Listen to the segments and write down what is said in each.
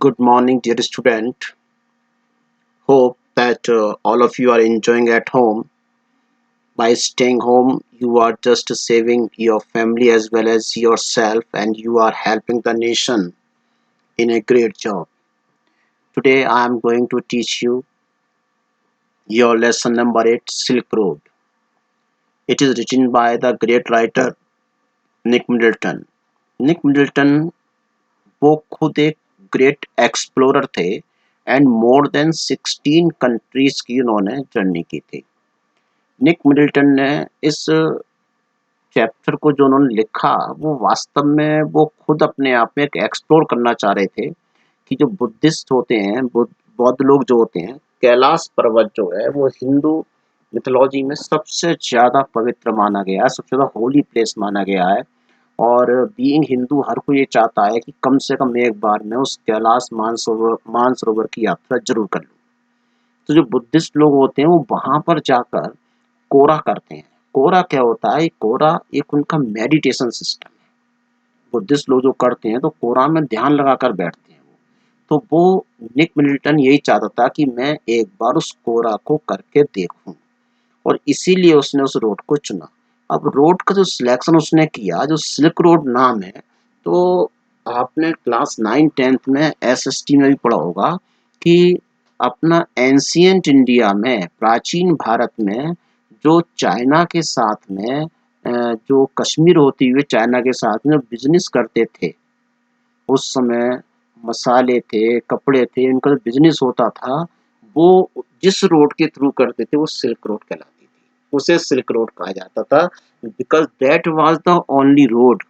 Good morning, dear student. Hope that all of you are enjoying at home. By staying home, you are just saving your family as well as yourself, and you are helping the nation in a great job. Today, I am going to teach you your lesson number 8, Silk Road. It is written by the great writer Nick Middleton. Nick Middleton वो खुद एक great explorer थे and more than 16 countries की उन्होंने journey की थी। निक Middleton ने इस चैप्टर को जो उन्होंने लिखा वो वास्तव में वो खुद अपने आप में एक एक्सप्लोर करना चाह रहे थे कि जो बुद्धिस्ट होते हैं बौद्ध लोग जो होते हैं, कैलाश पर्वत जो है वो हिंदू मिथोलॉजी में सबसे ज़्यादा पवित्र माना गया है, सबसे ज़्यादा होली प्लेस माना गया है। और बीइंग हिंदू हर कोई ये चाहता है कि कम से कम एक बार मैं उस कैलाश मानसरोवर की यात्रा जरूर कर लूँ। तो जो बुद्धिस्ट लोग होते हैं वो वहाँ पर जाकर कोरा करते हैं। कोरा क्या होता है? कोरा एक उनका मेडिटेशन सिस्टम है। बुद्धिस्ट लोग जो करते हैं तो कोरा में ध्यान लगाकर बैठते हैं तो वो निक मिडल्टन यही चाहता था कि मैं एक बार उस कोरा को करके देखूं और इसीलिए उसने उस रोड को चुना। अब रोड का जो सिलेक्शन उसने किया, जो सिल्क रोड नाम है, तो आपने क्लास 9-10th में एसएसटी में भी पढ़ा होगा कि अपना एंशिएंट इंडिया में, प्राचीन भारत में जो चाइना के साथ में जो कश्मीर होती हुए चाइना के साथ में बिजनेस करते थे, उस समय मसाले थे, कपड़े थे, इनका जो बिजनेस होता था वो जिस रोड के थ्रू करते थे वो सिल्क रोड कहलाती थी। उसे सिल्क रोड कहा जाता था because that was the only road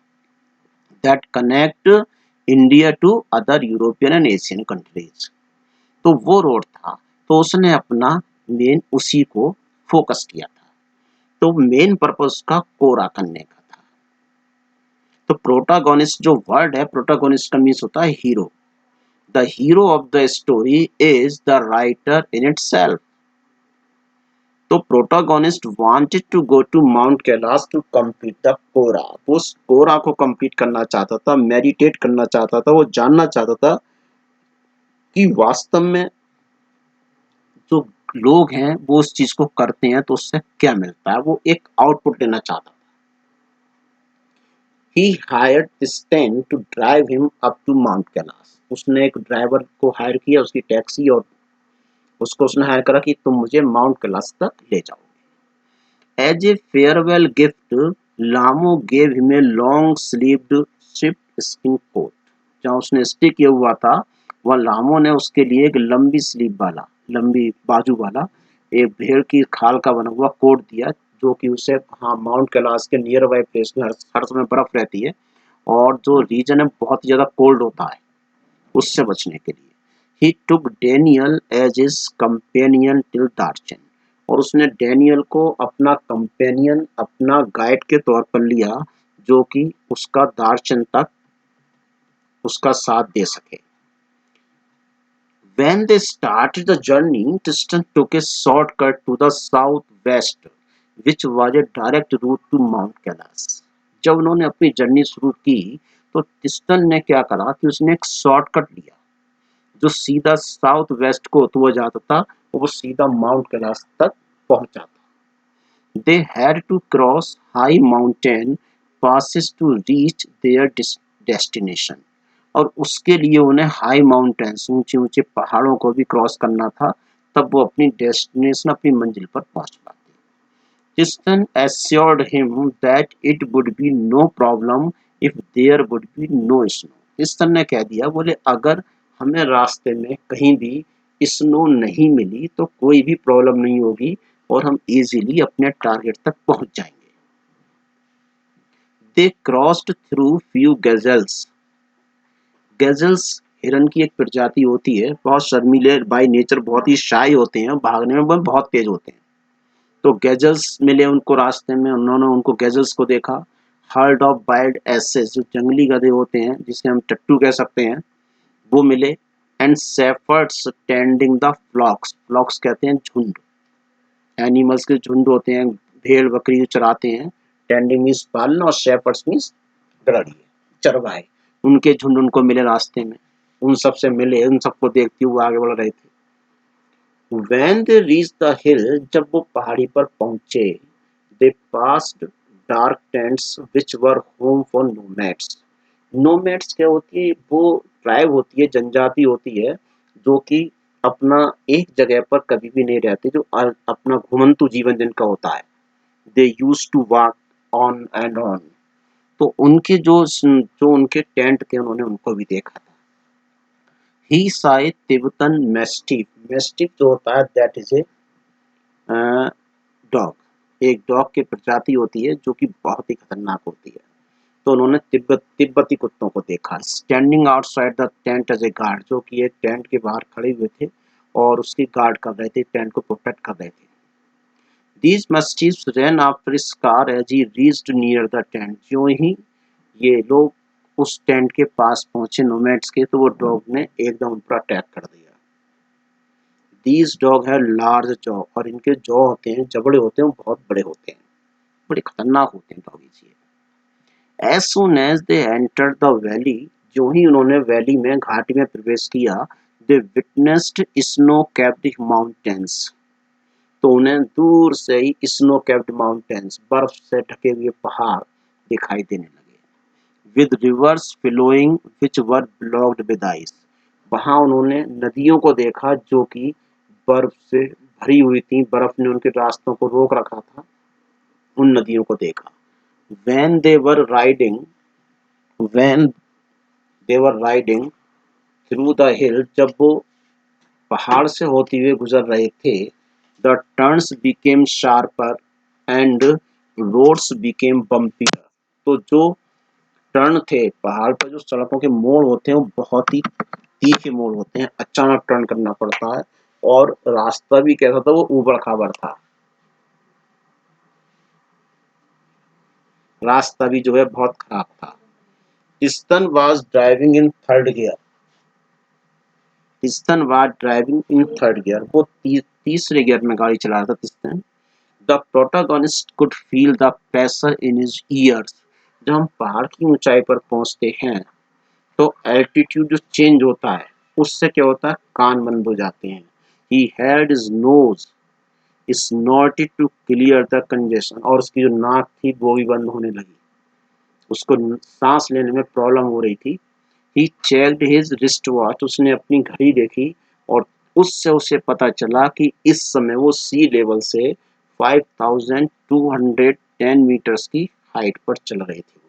that connect India to other European and Asian countries. तो वो रोड था, तो उसने अपना मेन उसी को फोकस किया था। तो मेन पर्पस का कोरा करने का था। तो प्रोटागोनिस्ट जो वर्ड है, प्रोटागोनिस्ट का मीन्स होता है hero. The hero of the story is the writer in itself. तो protagonist wanted to go to Mount Kailash to complete the kora. वो उस कोरा को कंप्लीट करना चाहता था, मेडिटेट करना चाहता था, वो जानना चाहता था कि वास्तव में जो लोग हैं वो उस चीज को करते हैं तो उससे क्या मिलता है। वो एक आउटपुट लेना चाहता था। He hired Stan to drive him up to Mount Kailash. उसने एक ड्राइवर को हायर किया, उसकी टैक्सी, और उसको उसने हायर करा कि तुम मुझे माउंट कैलाश तक ले जाओ। As a farewell gift, लामो gave him a long sleeved sheepskin coat। जहाँ उसने स्टे किया हुआ था वह लामो ने उसके लिए एक लंबी स्लीव वाला, लंबी बाजू वाला एक भेड़ की खाल का बना हुआ कोट दिया, जो कि उसे माउंट कैलाश के नियर बाई प्लेस में हर समय बर्फ रहती है और जो रीजन है बहुत ही ज्यादा कोल्ड होता है, उससे बचने के लिए। He took Daniel as his companion till Darchen. और उसने डेनियल को अपना कंपेनियन, अपना गाइड के तौर पर लिया, जो कि उसका दार्चन तक उसका साथ दे सके। When they started the journey, Tristan took a shortcut to the southwest, which was a direct route to Mount Kailash। जब उन्होंने अपनी जर्नी शुरू की तो टिस्टन ने क्या करा कि उसने एक शॉर्टकट लिया जो सीधा साउथ वेस्ट को होते हुए जाता था, वो सीधा माउंट कैलाश तक पहुंचा था। They had to cross high mountain passes to reach their destination। और उसके लिए उन्हें हाई माउंटेन्स, ऊंचे ऊंचे पहाड़ों को भी क्रॉस करना था, तब वो अपनी डेस्टिनेशन, अपनी मंजिल पर पहुंच पाते। Tristan assured him that it would be no problem if there would be no snow। Tristan ने कह दिया, बोले अगर हमें रास्ते में कहीं भी स्नो नहीं मिली तो कोई भी प्रॉब्लम नहीं होगी और हम इजीली अपने टारगेट तक पहुंच जाएंगे। They crossed through few gazelles। गैजल्स हिरन की एक प्रजाति होती है, बहुत शर्मीले बाय नेचर, बहुत ही शाई होते हैं, भागने में बहुत तेज होते हैं। तो गैजल्स मिले उनको रास्ते में, उन्होंने उनको गैजल्स को देखा। हर्ड ऑफ वाइल्ड एसेस, जो जंगली गधे होते हैं जिसे हम टट्टू कह सकते हैं, वो मिले। And shepherds tending the flocks. Flocks कहते हैं झुंड, एनिमल्स के झुंड होते हैं, भेड़ बकरी जो चराते हैं। टेंडिंग मीन्स पालना और शेफर्ड्स मीन्स गड़िए, चरवाहे, उनके झुंड उनको मिले रास्ते में। उन सब से मिले, उन सबको देखते हुए आगे बढ़ रहे थे। When they reached the hill, जब वो पहाड़ी पर पहुंचे, they passed dark tents which were home for nomads. Nomads क्या होती है? वो ट्राइब होती है, जनजाति होती है जो कि अपना एक जगह पर कभी भी नहीं रहते, जो अपना घुमंतु जीवन जिनका होता है। They used to walk on and on. तो उनके जो उनके टेंट थे उन्होंने उनको भी देखा था। He saw a Tibetan mastiff. Mastiff जो होता है that is a डॉग, एक डॉग की प्रजाति होती है जो कि बहुत ही खतरनाक होती है। तो उन्होंने तिब्बती कुत्तों को देखा। Standing outside the tent as a guard, जो कि एक टेंट के बाहर खड़े हुए थे और उसकी गार्ड कर रहे थे, टेंट को प्रोटेक्ट कर रहे थे। These mastiffs ran after his car as he reached near the tent. ज्यों ही ये लोग उस टेंट के पास पहुंचे नोमैड्स के, तो वो डॉग ने एकदम उन पर अटैक कर दिया। These dog have large jaw, और इनके जॉ होते हैं, जबड़े होते हैं, वो बहुत बड़े होते हैं, बड़े खतरनाक होते हैं डॉगीज ये। As soon as they entered the valley, जो ही उन्होंने वैली में, घाटी में प्रवेश किया, they witnessed snow-capped mountains. तो उन्हें दूर से ही snow-capped mountains, बर्फ से ढके हुए पहाड़ दिखाई देने लगे। With rivers flowing which were blocked with ice. वहां उन्होंने नदियों को देखा जो कि बर्फ से भरी हुई थी, बर्फ ने उनके रास्तों को रोक रखा था, उन नदियों को देखा। When they were riding, when they were riding through the hill, जब वो पहाड़ से होते हुए गुजर रहे थे, the turns became sharper and roads became bumpier. तो जो टर्न थे, पहाड़ पर जो सड़कों के मोड़ होते हैं वो बहुत ही तीखे मोड़ होते हैं, अचानक टर्न करना पड़ता है, और रास्ता भी कैसा था, वो ऊबड़ खाबड़ था, रास्ता भी जो है बहुत खराब था। Tistan was driving in third gear. Tistan was driving in third gear. वो तीसरे गियर में गाड़ी चला रहा था तिस्तान। The protagonist could feel the pressure in his ears. जब हम पहाड़ की ऊंचाई पर पहुंचते हैं तो एल्टीट्यूड जो चेंज होता है उससे क्या होता है, कान बंद हो जाते हैं। He had his nose snorted to clear the congestion. और उसकी जो नाक थी वो भी बंद होने लगी, उसको सांस लेने में प्रॉब्लम हो रही थी। He checked his wristwatch. उसने अपनी घड़ी देखी और उससे उसे पता चला कि इस समय वो सी लेवल से 5210 मीटर्स की हाइट पर चल रहे थे।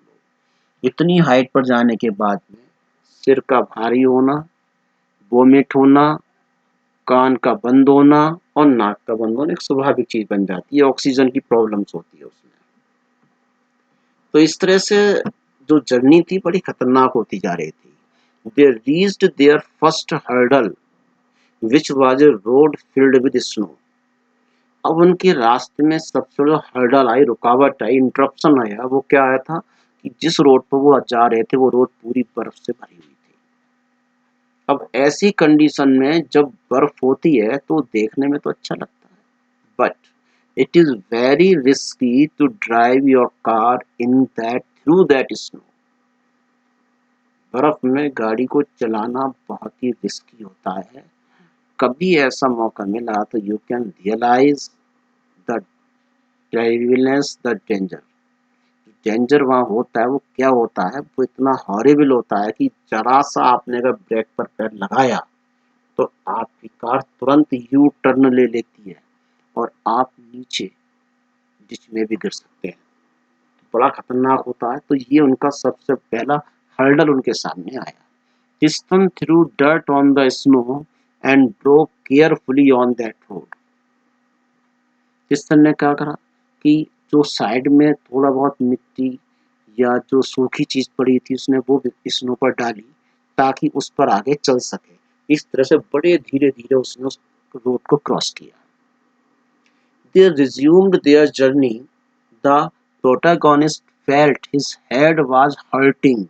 इतनी हाइट पर जाने के बाद में सिर का भारी होना, वोमिट होना, कान का बंद होना और नाक का बंद होना एक स्वाभाविक चीज बन जाती है, ऑक्सीजन की प्रॉब्लम्स होती है उसमें। तो इस तरह से जो जर्नी थी बड़ी खतरनाक होती जा रही थी। They reached their first hurdle, which was a road filled with snow. अब उनके रास्ते में सबसे जो हर्डल आई, रुकावट आई, इंटरप्शन आया, वो क्या आया था कि जिस रोड पर वो जा रहे थे वो रोड पूरी बर्फ से भरी हुई थी। अब ऐसी कंडीशन में जब बर्फ होती है तो देखने में तो अच्छा लगता है, but it is very risky to drive your car in that through that snow. बर्फ में गाड़ी को चलाना बहुत ही रिस्की होता है। कभी ऐसा मौका मिला तो you can realise the terribleness, the danger. Danger वहाँ होता है वो क्या होता है, वो इतना हॉरिबल होता है कि जरा सा आपने अगर ब्रेक पर पैर लगाया तो आपकी कार तुरंत यू टर्न ले लेती है और आप नीचे डिच में भी गिर सकते हैं। बड़ा खतरनाक होता है। तो ये उनका सबसे पहला हर्डल उनके सामने आया। Piston threw dirt on the snow and drove carefully on that road. Piston ने क्या करा कि जो साइड में थोड़ा बहुत मिट्टी या जो सूखी चीज पड़ी थी उसने वो स्नो पर डाली ताकि उस पर आगे चल सके। इस तरह से बड़े धीरे धीरे उसने उस रोड को क्रॉस किया। They resumed their journey. The protagonist felt his head was hurting.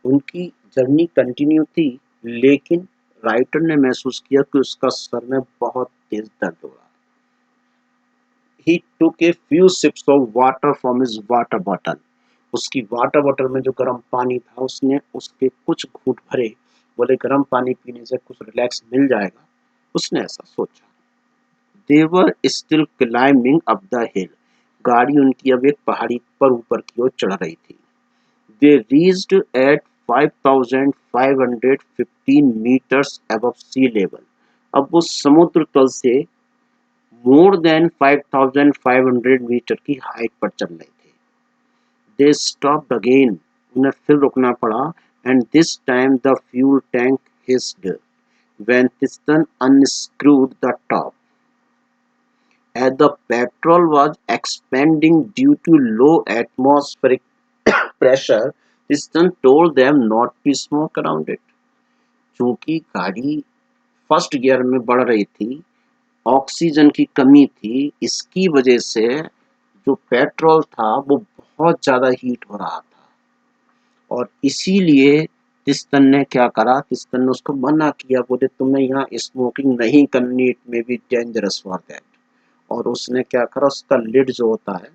उनकी जर्नी कंटिन्यू थी, लेकिन राइटर ने महसूस किया कि उसका सर में बहुत तेज दर्द हो रहा है। He took a few sips of water from his water bottle. उसकी वाटर बॉटल में जो गर्म पानी था उसने उसके कुछ घूंट भरे बोले गर्म पानी पीने से कुछ रिलैक्स मिल जाएगा, उसने ऐसा सोचा। They were still climbing up the hill. गाड़ी उनकी अब एक पहाड़ी पर ऊपर की ओर चढ़ रही थी। They reached eight 5515 meters above sea level। अब वो समुद्र तल से मोर देन 5500 मीटर की हाइट पर चल रहे थे। They stopped again. उन्हें फिर रुकना पड़ा। And this time the fuel tank hissed when piston unscrewed the top. As the petrol was expanding due to low atmospheric pressure, Piston told them not to smoke around it। चूंकि गाड़ी first gear में बढ़ रही थी, oxygen की कमी थी, इसकी वजह से जो पेट्रोल था वो बहुत ज़्यादा हीट हो रहा था और इसीलिए पिस्टन ने क्या करा, पिस्टन ने उसको मना किया, बोले तुम्हें यहाँ स्मोकिंग नहीं करनी, इट में बी डेंजरस फॉर दैट। और उसने क्या करा, उसका लिड जो होता है,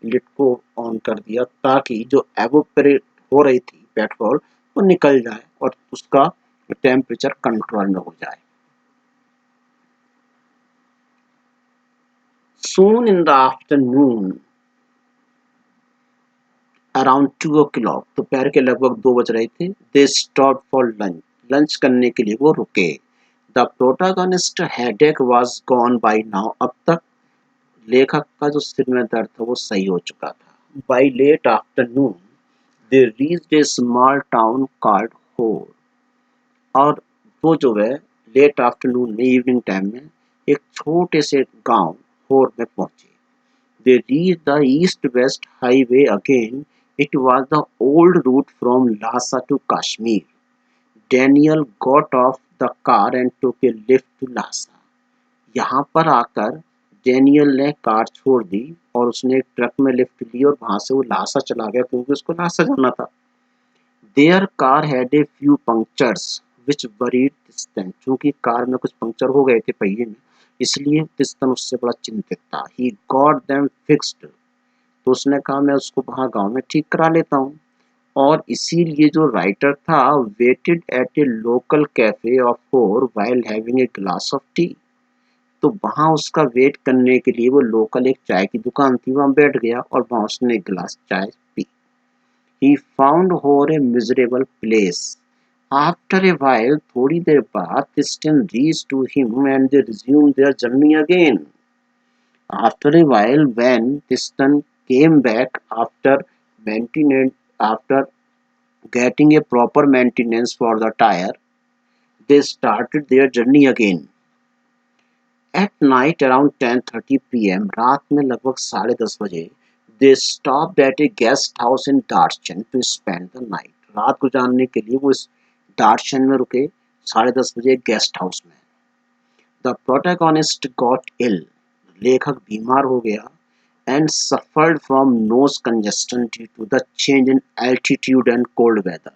लिड को ऑन कर दिया ताकि जो एवोपरेट हो रही थी पेट्रोल वो निकल जाए और उसका टेम्परेचर कंट्रोल में हो जाए। Soon in the afternoon, around 2 o'clock, दोपहर के लगभग 2 बज रहे थे। They stopped for lunch। Lunch करने के लिए वो रुके। The protagonist headache was gone by now। अब तक लेखक का जो सिर में दर्द था वो सही हो चुका था। By late afternoon, they reached a small town called Hor। और वो जो है लेट आफ्टरनून में, इवनिंग टाइम में, एक छोटे से गांव होर में पहुंचे। They reached the east-west highway again। It was the old route from Lhasa to Kashmir। Daniel got off the car and took a lift to Lhasa। यहाँ पर आकर डेनियल ने कार छोड़ दी और उसने एक ट्रक में लिफ्ट ली और वहां से वो लासा चला गया क्योंकि उसको लासा जाना था। Their car had a few punctures which worried Tristan। चूंकि कार में कुछ पंक्चर हो गए थे पहिए में, इसलिए तिस्तन उससे बड़ा चिंतित था। He got them fixed। तो उसने कहा मैं उसको वहाँ गांव में ठीक करा लेता हूँ। और इसीलिए जो राइटर था waited at a local cafe for फोर while having a glass of tea। तो वहाँ उसका वेट करने के लिए वो लोकल एक चाय की दुकान थी, वहाँ बैठ गया और वहाँ उसने एक गिलास चाय P. He found her a miserable place। After a while, थोड़ी देर बाद Tristan reached to him and they resumed their journey again। After a while, when Tristan came back after getting a proper maintenance for the tire, they started their journey again। At night around 10:30 p.m. रात में लगभग 10:30 बजे they stopped at a guest house in Darshan to spend the night। रात गुजारने के लिए वो इस दार्शन में रुके 10:30 बजे गेस्ट हाउस में। The protagonist got ill। लेखक बीमार हो गया and suffered from nose congestion due to the change in altitude and cold weather।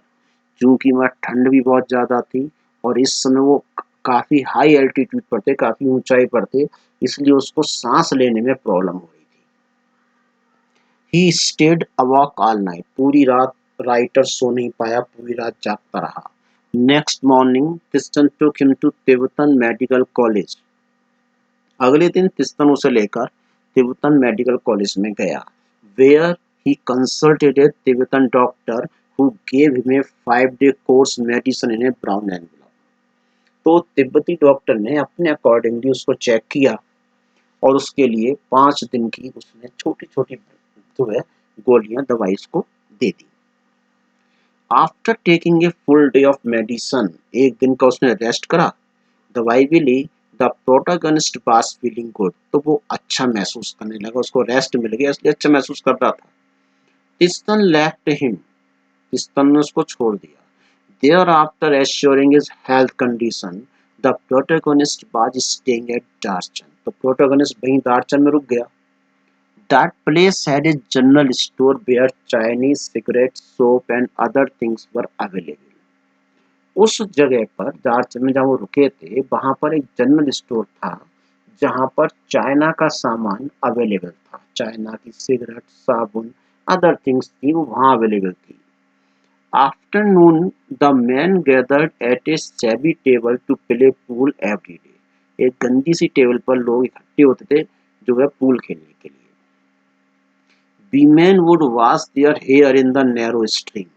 क्योंकि वहाँ ठंड भी बहुत ज़्यादा थी और इस समय वो काफ़ी हाई एल्टीट्यूड पर थे, काफ़ी ऊंचाई पर थे, इसलिए उसको सांस लेने में प्रॉब्लम हो रही थी। He stayed awake all night. पूरी रात राइटर सो नहीं पाया, पूरी रात जागता रहा। Next morning Tiston took him to Tibetan medical college. अगले दिन तिस्टन उसे लेकर तिब्बतन मेडिकल कॉलेज में गया। Where he consulted a Tibetan doctor who gave him a 5-day course medicine in a brown envelope। तो तिब्बती डॉक्टर ने अपने अकॉर्डिंगली उसको चेक किया और उसके लिए 5 दिन की उसने छोटी छोटी जो है गोलियां दवाई उसको दे दी। After taking a full day of medicine, एक दिन का उसने रेस्ट करा, दवाई भी ली। The protagonist was feeling good. तो वो अच्छा महसूस करने लगा, उसको रेस्ट मिल गया इसलिए अच्छा महसूस कर रहा था। तिस्टन लेफ्ट हिम। तिस्टन ने उसको छोड़ दिया। Thereafter, assuring his health condition, the protagonist was staying at Darchan। तो protagonist वहीं दार्चन में रुक गया। That place had a general store where Chinese cigarettes, soap and other things were available। उस जगह पर दार्चन में जहाँ वो रुके थे वहाँ पर एक जनरल स्टोर था जहाँ पर चाइना का सामान अवेलेबल था। चाइना की सिगरेट, साबुन, अदर थिंग्स थी वो वहाँ अवेलेबल थी। Afternoon, the men gathered at a shabby table to play pool every day. एक गंदी सी टेबल पर लोग इकट्ठे होते थे जो है पूल खेलने के लिए. Women would wash their hair in the narrow stream.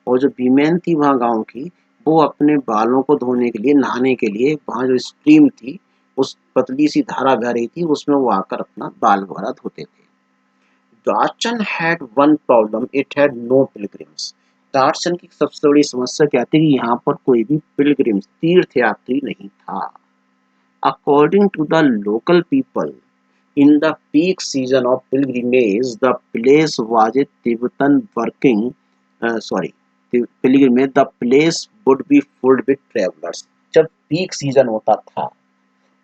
और जो वीमेन थी वहाँ गांव की, वो अपने बालों को धोने के लिए, नहाने के लिए वहाँ जो स्ट्रीम थी, उस पतली सी धारा बह रही थी, उसमें वो आकर अपना बाल वगैरह धोते थे. Darchan had one problem, it had no pilgrims. दार्शन की सबसे बड़ी समस्या क्या थी कि यहाँ पर कोई भी पिलग्रिम्स तीर्थयात्री नहीं था. According to the local people, in the peak season of pilgrimage, the place was a Tibetan working, sorry, pilgrimage, the place would be filled with travelers. जब पीक सीजन होता था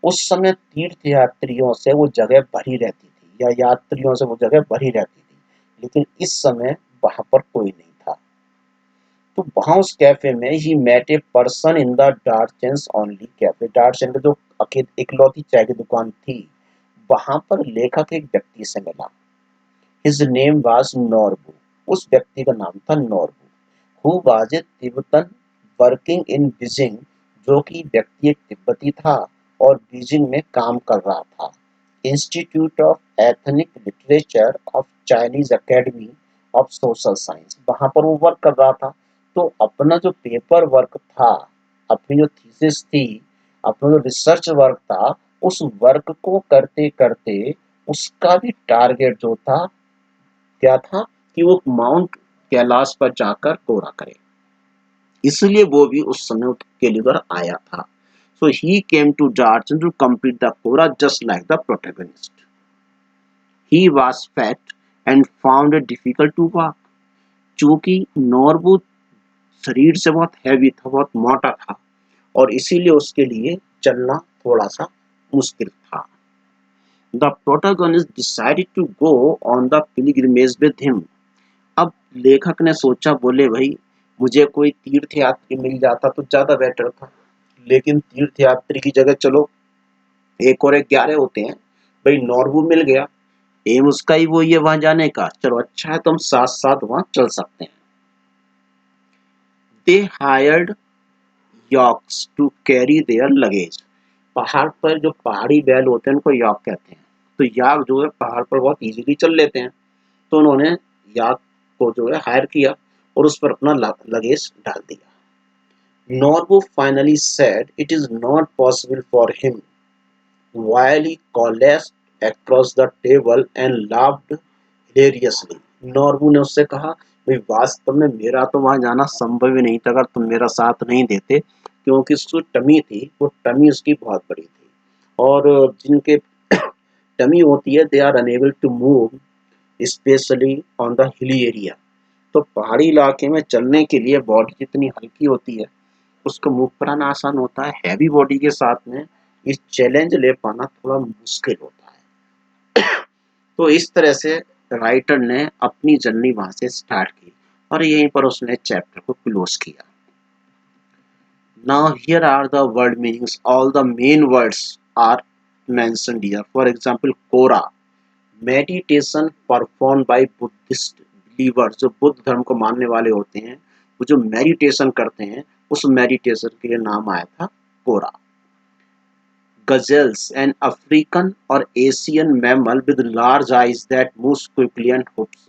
उस समय तीर्थयात्रियों से वो जगह भरी रहती थी या यात्रियों से वो जगह भरी रहती थी, लेकिन इस समय वहां पर कोई नहीं था. तो वहां उस कैफे में ही met a person in the Darchen's only cafe. Darchen का जो इकलौती चाय की दुकान थी, वहां पर लेखक एक व्यक्ति से मिला. His name was Norbu. उस व्यक्ति का नाम था Norbu. Who was a Tibetan working in Beijing. जो कि व्यक्ति एक तिब्बती था और बीजिंग में काम कर रहा था. Institute of ethnic literature of Chinese academy of social science. वहां पर वो वर्क कर रहा था. तो अपना जो पेपर वर्क था, अपनी जो थीसिस थी, अपना जो रिसर्च वर्क था, उस वर्क को करते करते उसका भी टारगेट जो था क्या था कि वो माउंट कैलाश पर जाकर कोरा करे. इसलिए वो भी उस समय के लिए उधर आया था. So he came to Darjan to complete the Kora just like the protagonist. He was fat and found it difficult to walk. चूंकि नॉर्बू शरीर से बहुत हैवी था, बहुत मोटा था, और इसीलिए उसके लिए चलना थोड़ा सा मुश्किल था. The protagonist decided to go on the pilgrimage with him. अब लेखक ने सोचा, बोले भाई मुझे कोई तीर्थयात्री मिल जाता तो ज्यादा बेटर था, लेकिन तीर्थयात्री की जगह चलो एक और एक 11 होते हैं. भाई नॉर्बू मिल गया, एम उसका ही वो ये वहां जाने का, चलो अच्छा है तो हम साथ साथ वहां चल सकते हैं. They hired yaks to carry their luggage. पहाड़ पर जो पहाड़ी बैल होते हैं उनको यॉक कहते हैं. तो याक जो है पहाड़ पर बहुत इजीली चल लेते हैं. तो उन्होंने याक को जो है हायर किया और उस पर अपना लगेज डाल दिया. Norbu finally said it is not possible for him, while he collapsed across the table and laughed hilariously. Norbu ने उससे कहा, भाई वास्तव में मेरा तो वहां जाना संभव ही नहीं था अगर तुम मेरा साथ नहीं देते, क्योंकि उसकी टमी थी, वो टमी उसकी बहुत बड़ी थी, और जिनके टमी होती है they are unable to move specially on the hilly area. तो पहाड़ी इलाके में चलने के लिए बॉडी जितनी हल्की होती है उसको मूव कराना आसान होता है. हैवी बॉडी के साथ में ये चैलेंज ले पाना थोड़ा मुश्किल होता है. तो इस तरह से राइटर ने अपनी जर्नी वहां से स्टार्ट की और यहीं पर उसने चैप्टर को क्लोज किया. Now here are the word meanings. All the main words are mentioned here. For example kora, meditation perform by Buddhist believers. जो बुद्ध धर्म को मानने वाले होते हैं वो जो मेडिटेशन करते हैं, उस मेडिटेशन के लिए नाम आया था कोरा. Gazelles, an African or Asian mammal with large eyes that moves quickly and hops.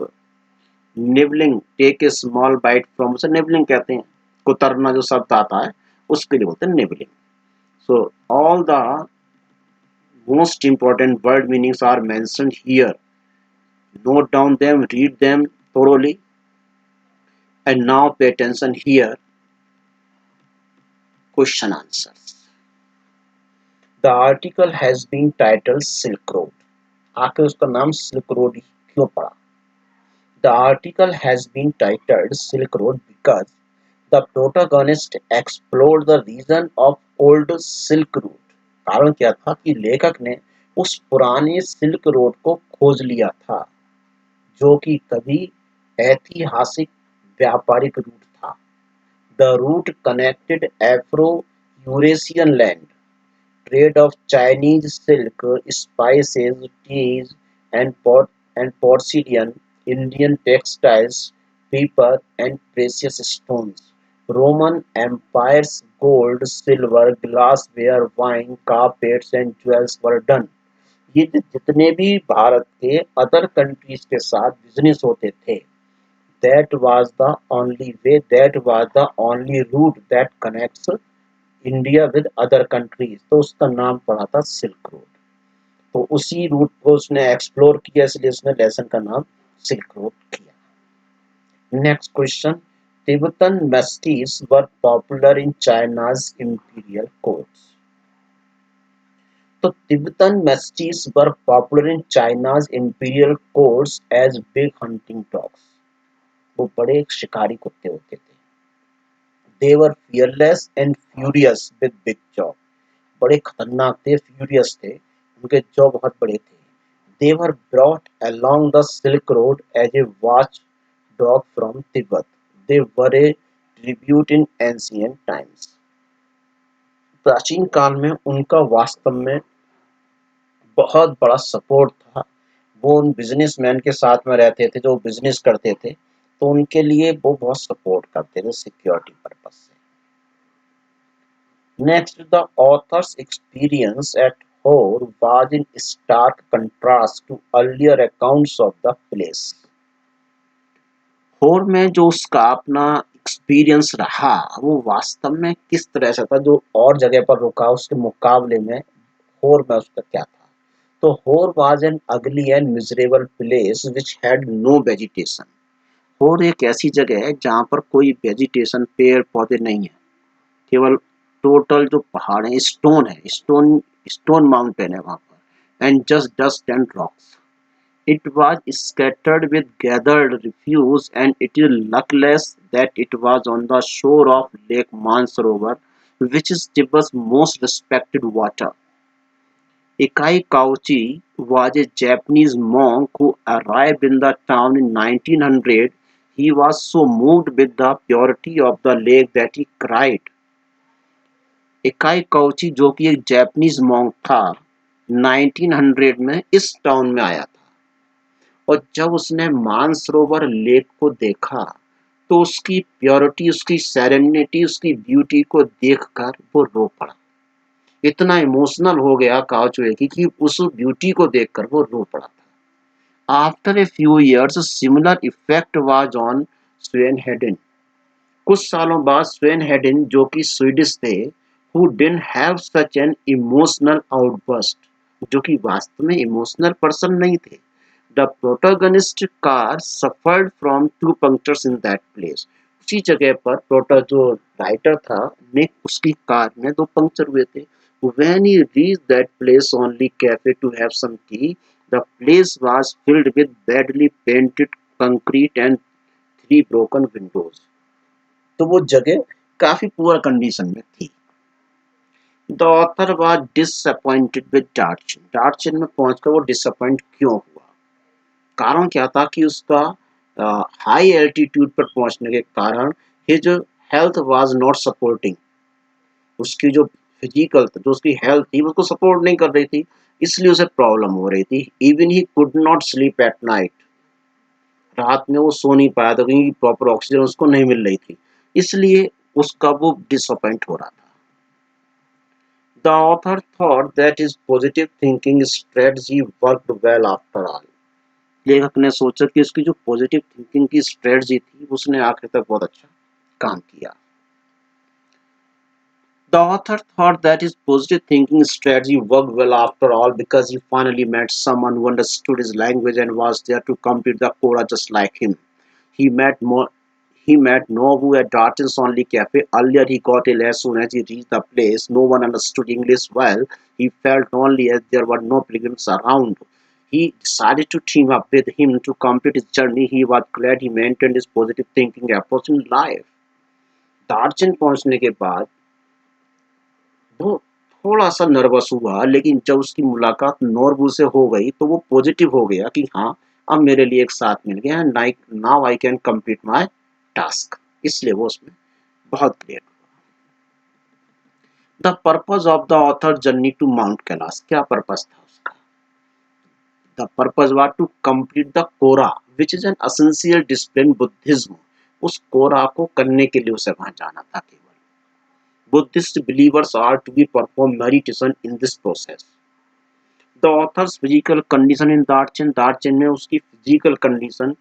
Nibbling, take a small bite from. उसे nibbling कहते हैं. कुतरना जो शब्द आता है उसके लिए बोलते हैं nibbling. So all the most important word meanings are mentioned here. Note down them, read them thoroughly, and now pay attention here. Question answers. The article has been titled Silk Road. आखिर उसका नाम Silk road क्यों पड़ा? The article has been titled Silk Road because the protagonist explored the region of old Silk Route. कारण क्या था कि लेखक ने उस पुराने सिल्क रोड को खोज लिया था जो कि कभी ऐतिहासिक व्यापारिक रूट था. The route connected Afro-Eurasian land, trade of Chinese silk, spices, teas, and porcelain, Indian textiles, paper, and precious stones. Roman Empire's gold, silver, glassware, wine, carpets and jewels were done. ये जितने भी भारत के other countries के साथ business होते थे, that was the only way, that was the only route that connects India with other countries, तो उसका नाम पड़ा था सिल्क रोड। तो उसी रूट को उसने एक्सप्लोर किया, इसलिए उसने लेसन का नाम सिल्क रोड किया। Next question, Tibetan mastiffs were popular in China's imperial courts. तो Tibetan mastiffs were popular in China's imperial courts as big hunting dogs. वो बड़े शिकारी कुत्ते होते थे। They were fearless and furious with big jaw. बड़े खतरनाक थे, फ्यूरियस थे, उनके जॉ बहुत बड़े थे। They were brought along the Silk Road as a watchdog from Tibet. They were a tribute in ancient times. प्राचीन काल में उनका वास्तव में बहुत बड़ा सपोर्ट था। वो उन बिजनेसमैन के साथ में रहते थे जो बिजनेस करते थे, तो उनके लिए वो बहुत सपोर्ट करते थे सिक्योरिटी पर्पज से। Next, the author's experience at Hor was in stark contrast to earlier accounts of the place. होर में जो उसका अपना एक्सपीरियंस रहा वो वास्तव में किस तरह से था, जो और जगह पर रुका उसके मुकाबले में होर में उसका क्या था। तो Hor was an ugly and miserable place which had no vegetation. Hor एक ऐसी जगह है जहाँ पर कोई वेजिटेशन, पेड़ पौधे नहीं है, केवल टोटल जो पहाड़ है, स्टोन है, स्टोन स्टोन माउंटेन है वहाँ पर, and just dust and rocks. It was scattered with gathered refuse, and it is luckless that it was on the shore of Lake Mansarovar, which is Tibet's most respected water. Ikai Kauchi was a Japanese monk who arrived in the town in 1900. He was so moved with the purity of the lake that he cried. इकाई Cauchy जो कि एक Japanese monk था, 1900 में इस town में आया था, और जब उसने मानसरोवर लेक को देखा तो उसकी प्योरिटी, उसकी सेरेनिटी, उसकी ब्यूटी को देखकर वो रो पड़ा। इतना इमोशनल हो गया काउचुएकी कि उस ब्यूटी को देखकर वो रो पड़ा था। After a few years similar effect was on Sven Hayden. कुछ सालों बाद स्वेन हेडन जो कि स्वीडिश थे, who didn't have such an emotional outburst, जो कि वास्तव में इमोशनल पर्सन नहीं थे। The protagonist car suffered from two punctures in that place. उसी जगह पर जो राइटर था ने उसकी कार में दो पंक्चर हुए थे। When he reached that place only cafe to have some tea, the place was filled with badly painted concrete and three broken windows. तो वो जगह काफी पुअर कंडीशन में थी। The author was disappointed with Darchen. Darchen में पहुंचकर वो disappoint क्यों हुआ? कारण क्या था कि उसका हाई एल्टीट्यूड पर पहुंचने के कारण his health was not supporting. उसकी जो फिजिकल, जो उसकी हेल्थ थी उसको सपोर्ट नहीं कर रही थी, इसलिए उसे प्रॉब्लम हो रही थी। Even he could not sleep at night. रात में वो सो नहीं पाया था क्योंकि प्रॉपर ऑक्सीजन उसको नहीं मिल रही थी, इसलिए उसका वो डिसअपॉइंट हो रहा था। The author thought that his positive thinking strategy worked well after all. लेखक ने सोचा कि उसकी जो पॉजिटिव थिंकिंग की स्ट्रेटजी थी उसने आखिर तक बहुत अच्छा काम किया। The author thought that his positive thinking strategy worked well after all because he finally met someone who understood his language and was there to complete the quota just like him. He met more. He met Nobu at Darton's only cafe. Earlier, he got ill as soon as he reached the place. No one understood English well. He felt lonely as there were no pilgrims around. He decided to team up with him to complete his journey. He was glad he maintained his positive thinking approach in life. दार्जिन पहुंचने के बाद वो थोड़ा सा nervous हुआ, लेकिन जब उसकी मुलाकात नोरबू से हो गई तो वो पॉजिटिव हो गया कि हाँ, अब मेरे लिए एक साथ मिल गया, now I can complete my task. इसलिए वो उसमें बहुत क्लियर हुआ। The purpose of the author journey to Mount Kailash, क्या पर्पज था उसका? The purpose was to complete the kora, which is an essential discipline Buddhism. उस कोरा को करने के लिए उसे वहां जाना था केवल। Buddhist believers are to be perform meditation in this process. The author's physical condition in Darchen, Darchen में उसकी फिजिकल कंडीशन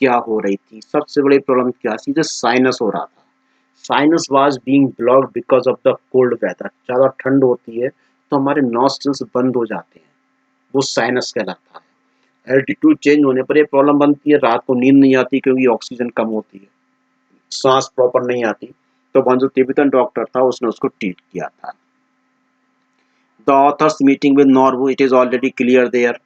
क्या हो रही थी, सबसे बड़ी प्रॉब्लम क्या थी, जो साइनस हो रहा था। Sinus was being blocked because of the cold weather. ज़्यादा ठंड होती है तो हमारे नॉस्ट्रल्स बंद हो जाते हैं, वो साइनस कहलाता है। एल्टीट्यूड चेंज होने पर ये प्रॉब्लम बनती है, रात को नींद नहीं आती क्योंकि ऑक्सीजन कम होती है, सांस प्रॉपर नहीं आती। तो वहाँ जो तिब्बतन डॉक्टर था उसने उसको ट्रीट किया था। The author's meeting with Norbu, it is already clear there.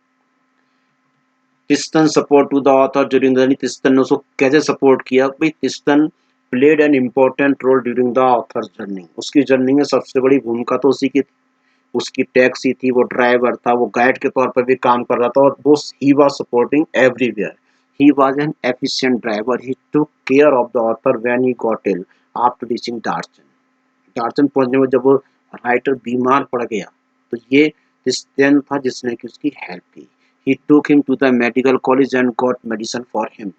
Tsetan support to the author during the journey, Tsetan ने उसको कैसे सपोर्ट किया भाई, Tsetan played an important role during the author journey. उसकी जर्नी में सबसे बड़ी भूमिका तो उसी की, उसकी टैक्सी थी, वो ड्राइवर था, वो गाइड के तौर पर भी काम कर रहा था, और वो he was supporting everywhere. He was an efficient driver. He took care of the author when he got ill after reaching Darchen. Darchen पहुंचने में जब वो राइटर बीमार पड़ गया तो ये क्रिश्चियन था जिसने कि उसकी हेल्प की। He took him to the medical college and got medicine for him.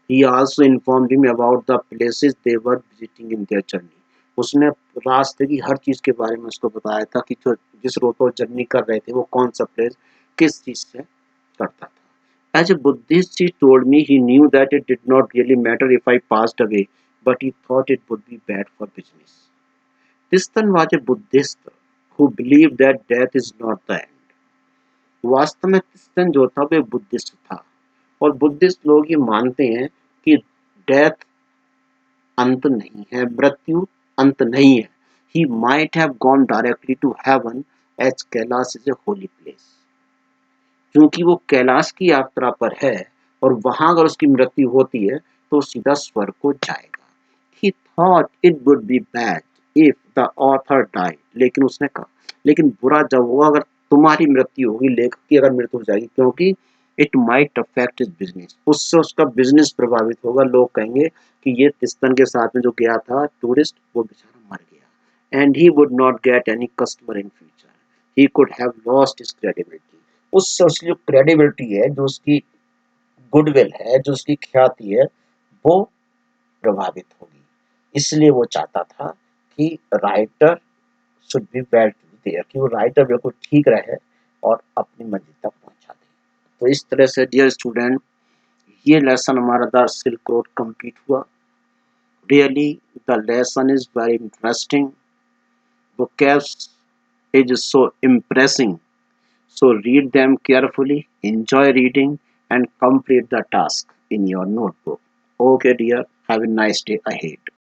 He also informed him about the places they were visiting in their journey. उसने रास्ते की हर चीज के बारे में उसको बताया था कि जो जिस रोड पर जर्नी कर रहे थे वो कौन सा प्लेस किस चीज से करता था। As a Buddhist, he told me he knew that it did not really matter if I passed away, but he thought it would be bad for business. Tistan was a Buddhist who believed that death is not the end. वास्तव में तिस्तन जो था वो Buddhist था, और Buddhist लोग ये मानते हैं कि डेथ अंत नहीं है, मृत्यु अंत नहीं है। He might have gone directly to heaven as Kailash is a holy place. क्योंकि वो कैलाश की यात्रा पर है और वहां अगर उसकी मृत्यु होती है तो सीधा स्वर्ग को जाएगा। He thought it would be bad if the author died, लेकिन उसने कहा लेकिन बुरा जब होगा अगर तुम्हारी मृत्यु होगी, लेखक की अगर मृत्यु हो जाएगी, क्योंकि it might affect his business, उससे उसका बिजनेस प्रभावित होगा। लोग कहेंगे कि ये तिस्तन के साथ में जो गया था टूरिस्ट वो बेचारा मर गया, and he would not get any customer in future, he could have lost his credibility. उससे उसकी जो क्रेडिबिलिटी है, जो उसकी गुडविल है, जो उसकी ख्याति है, वो प्रभावित होगी। इसलिए वो चाहता था कि writer should be well there, कि वो राइटर बिल्कुल ठीक रहे और अपनी मंजिल तक पहुंचा दे। तो इस तरह से डियर स्टूडेंट, ये लेसन हमारा द सिल्क रोड कंप्लीट हुआ। Really the lesson is very interesting, vocabs is so impressing. So read them carefully, enjoy reading, and complete the task in your notebook. Okay, dear, have a nice day ahead.